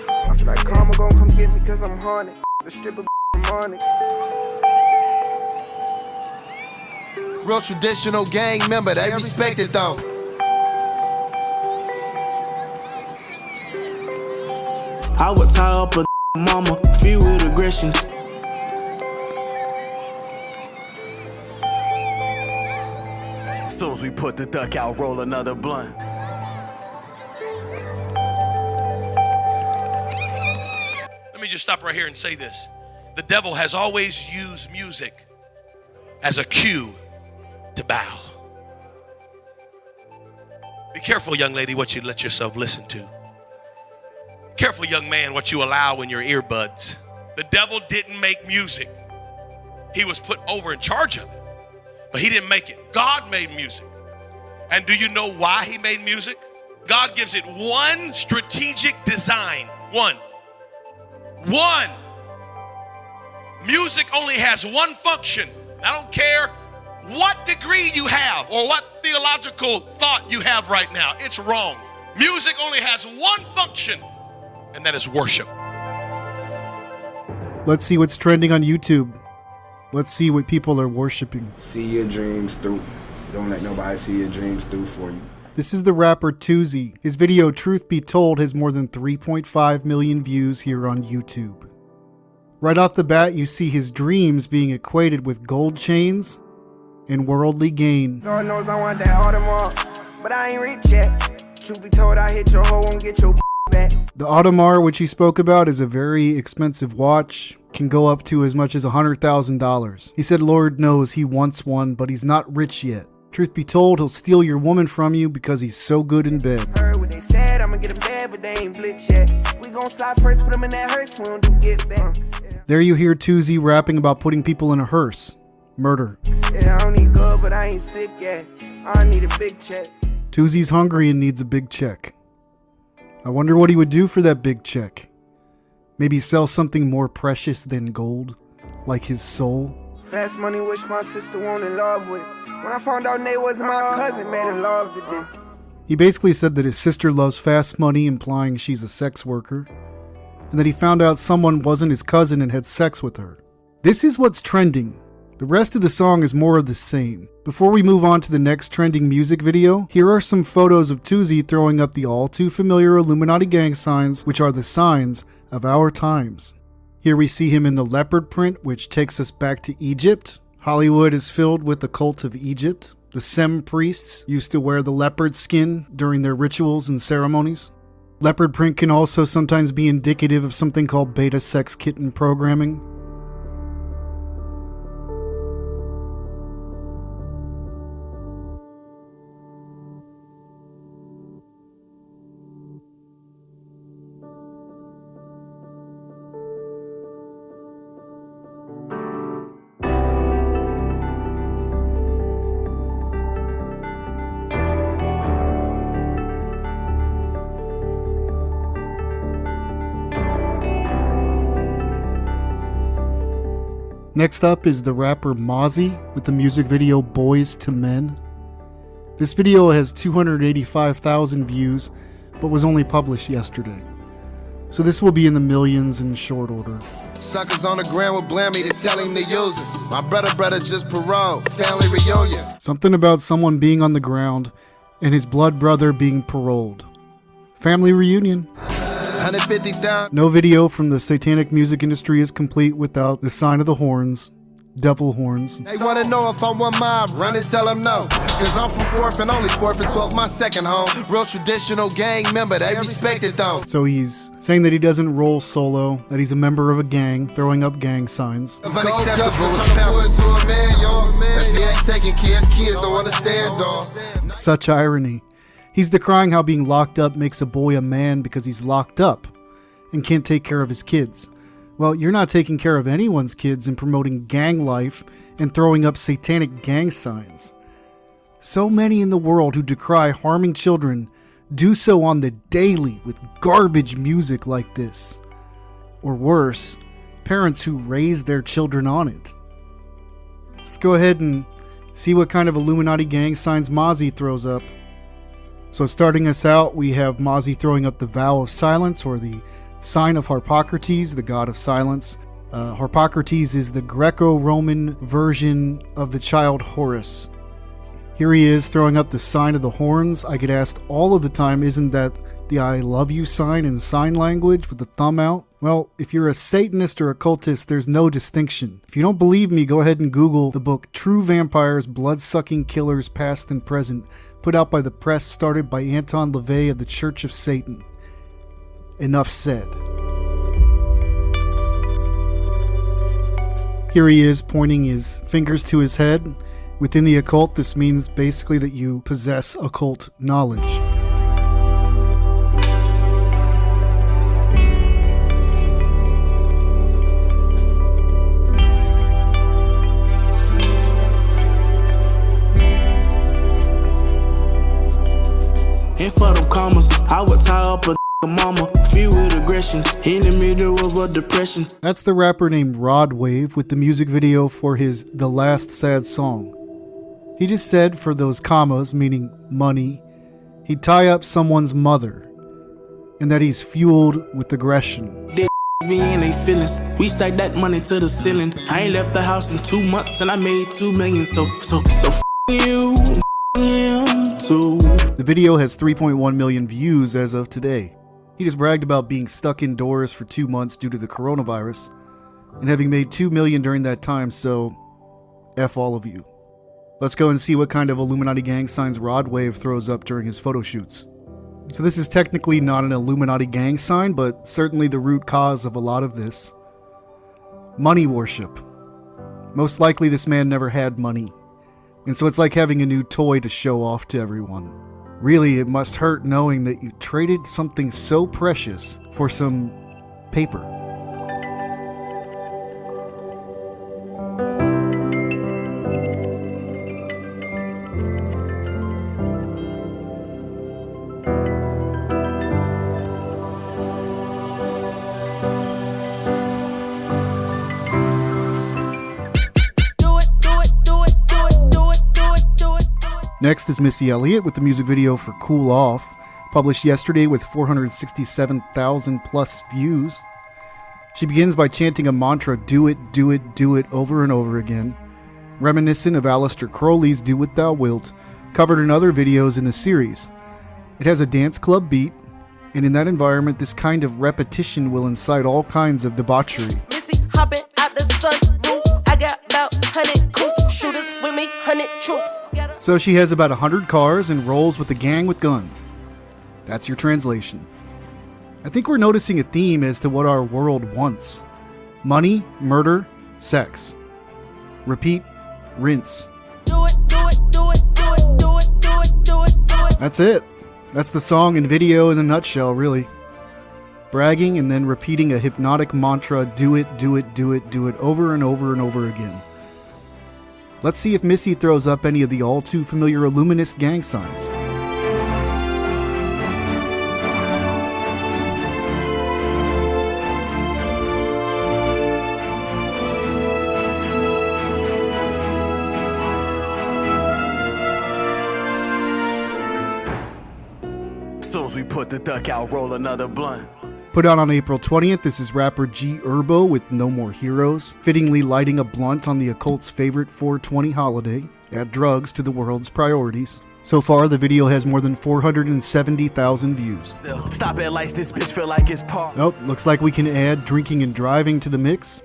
I feel like karma gon' come get me cause I'm haunted. The stripper demonic. Real traditional gang member, they respect it though. I would tie up a mama, filled with aggression. As soon as we put the duck out, roll another blunt. Let me just stop right here and say this. The devil has always used music as a cue to bow. Be careful, young lady, what you let yourself listen to. Careful, young man, what you allow in your earbuds. The devil didn't make music. He was put over in charge of it, but he didn't make it. God made music. And do you know why he made music? God gives it one strategic design. One. Music only has one function. I don't care what degree you have or what theological thought you have right now. It's wrong. Music only has one function, and that is worship. Let's see what's trending on YouTube. Let's see what people are worshiping. See your dreams through. Don't let nobody see your dreams through for you. This is the rapper Tuzi. His video, Truth Be Told, has more than 3.5 million views here on YouTube. Right off the bat, you see his dreams being equated with gold chains and worldly gain. Lord knows I want that Audemars, but I ain't rich yet. Truth be told, I hit your hoe, won't get your back. The Audemars, which he spoke about, is a very expensive watch. Can go up to as much as $100,000. He said Lord knows he wants one, but he's not rich yet. Truth be told, he'll steal your woman from you because he's so good in bed. Heard what they said, I'ma get them dead, but they ain't blitz yet. We gon' slide first, put them in that hearse, we don't do get back. There you hear Tuzi rapping about putting people in a hearse. Murder. Yeah, I don't need good, but I ain't sick yet. I need a big check. Tuzi's hungry and needs a big check. I wonder what he would do for that big check. Maybe sell something more precious than gold, like his soul. Fast money, wish my sister won't in love with it. When I found out Nate was my cousin, made her love today. He basically said that his sister loves fast money, implying she's a sex worker, and that he found out someone wasn't his cousin and had sex with her. This is what's trending. The rest of the song is more of the same. Before we move on to the next trending music video, here are some photos of Tuzi throwing up the all too familiar Illuminati gang signs, which are the signs of our times. Here we see him in the leopard print, which takes us back to Egypt. Hollywood is filled with the cult of Egypt. The Sem priests used to wear the leopard skin during their rituals and ceremonies. Leopard print can also sometimes be indicative of something called beta sex kitten programming. Next up is the rapper Mozzie with the music video Boys to Men. This video has 285,000 views, but was only published yesterday. So this will be in the millions in short order. Suckers on the ground will blame me to tell him to use it. My brother just paroled. Family reunion. Something about someone being on the ground and his blood brother being paroled. Family reunion. 150,000. No video from the satanic music industry is complete without the sign of the horns, devil horns. They want to know if I'm one mob, run and tell them no. Cause I'm from 4th and only 4th and 12th, my second home. Real traditional gang member, they respect it though. So he's saying that he doesn't roll solo, that he's a member of a gang, throwing up gang signs. Such irony. He's decrying how being locked up makes a boy a man because he's locked up and can't take care of his kids. Well, you're not taking care of anyone's kids and promoting gang life and throwing up satanic gang signs. So many in the world who decry harming children do so on the daily with garbage music like this. Or worse, parents who raise their children on it. Let's go ahead and see what kind of Illuminati gang signs Mozzie throws up. So starting us out, we have Mozzie throwing up the vow of silence, or the sign of Harpocrates, the god of silence. Harpocrates is the Greco-Roman version of the child Horus. Here he is throwing up the sign of the horns. I get asked all of the time, isn't that the I love you sign in sign language with the thumb out? Well, if you're a Satanist or occultist, there's no distinction. If you don't believe me, go ahead and Google the book True Vampires, Blood-Sucking Killers Past and Present, put out by the press, started by Anton LaVey of the Church of Satan. Enough said. Here he is pointing his fingers to his head. Within the occult, this means basically that you possess occult knowledge. And for them commas, I would tie up a mama, filled with aggression, in the middle of a depression. That's the rapper named Rod Wave with the music video for his The Last Sad Song. He just said for those commas, meaning money, he'd tie up someone's mother, and that he's fueled with aggression. They me and they feelings. We stacked that money to the ceiling. I ain't left the house in 2 months and I made $2 million. So you, him too. The video has 3.1 million views as of today. He just bragged about being stuck indoors for 2 months due to the coronavirus and having made $2 million during that time, so F all of you. Let's go and see what kind of Illuminati gang signs Rod Wave throws up during his photo shoots. So this is technically not an Illuminati gang sign, but certainly the root cause of a lot of this. Money worship. Most likely this man never had money, and so it's like having a new toy to show off to everyone. Really, it must hurt knowing that you traded something so precious for some paper. Next is Missy Elliott with the music video for Cool Off, published yesterday with 467,000 plus views. She begins by chanting a mantra, do it, do it, do it, over and over again, reminiscent of Aleister Crowley's Do What Thou Wilt, covered in other videos in the series. It has a dance club beat, and in that environment, this kind of repetition will incite all kinds of debauchery. Missy hopping out the sunroof. I got about 100 coops, shooters with me, 100 troops. So she has about 100 cars and rolls with a gang with guns. That's your translation. I think we're noticing a theme as to what our world wants. Money, murder, sex. Repeat, rinse. Do it, do it, do it, do it, do it, do it, do it, do it. That's it. That's the song and video in a nutshell, really. Bragging and then repeating a hypnotic mantra, do it, do it, do it, do it, over and over and over again. Let's see if Missy throws up any of the all too familiar Illuminist gang signs. Soon as we put the duck out, roll another blunt. Put out on April 20th, this is rapper G Herbo with No More Heroes, fittingly lighting a blunt on the occult's favorite 420 holiday. Add drugs to the world's priorities. So far, the video has more than 470,000 views. Stop at lights, this bitch feel like it's parked. Oh, looks like we can add drinking and driving to the mix.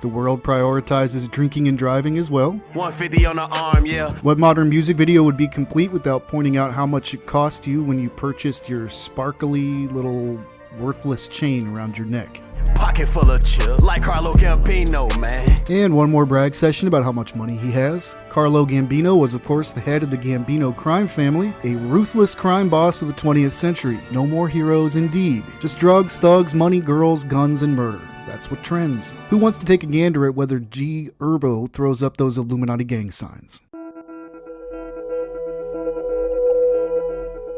The world prioritizes drinking and driving as well. 150 on the arm, yeah. What modern music video would be complete without pointing out how much it cost you when you purchased your sparkly little worthless chain around your neck? Pocket full of chill, like Carlo Gambino, man. And one more brag session about how much money he has. Carlo Gambino was, of course, the head of the Gambino crime family, a ruthless crime boss of the 20th century. No more heroes indeed. Just drugs, thugs, money, girls, guns, and murder. That's what trends. Who wants to take a gander at whether G Herbo throws up those Illuminati gang signs?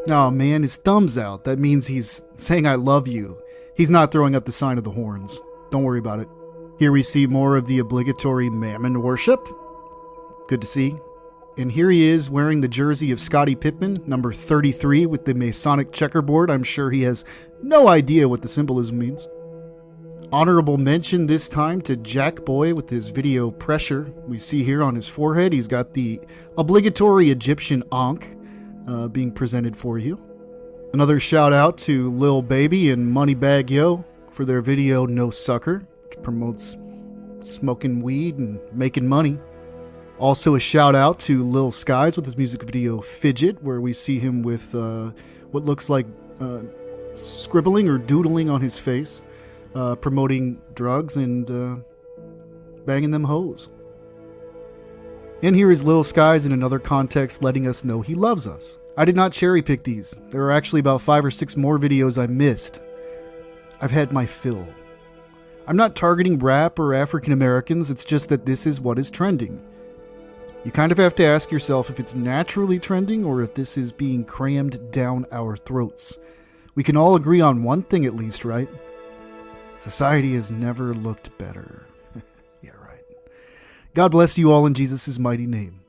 Oh man, his thumb's out. That means he's saying I love you. He's not throwing up the sign of the horns. Don't worry about it. Here we see more of the obligatory mammon worship. Good to see. And here he is wearing the jersey of Scottie Pippen, number 33, with the Masonic checkerboard. I'm sure he has no idea what the symbolism means. Honorable mention this time to Jack Boy with his video Pressure. We see here on his forehead, he's got the obligatory Egyptian Ankh being presented for you. Another shout out to Lil Baby and Moneybag Yo for their video No Sucker, which promotes smoking weed and making money. Also a shout out to Lil Skies with his music video Fidget, where we see him with what looks like scribbling or doodling on his face, promoting drugs and banging them hoes. And here is Lil Skies in another context letting us know he loves us. I did not cherry pick these. There are actually about 5 or 6 more videos I missed. I've had my fill. I'm not targeting rap or African Americans, it's just that this is what is trending. You kind of have to ask yourself if it's naturally trending or if this is being crammed down our throats. We can all agree on one thing at least, right? Society has never looked better. Yeah, right. God bless you all in Jesus' mighty name.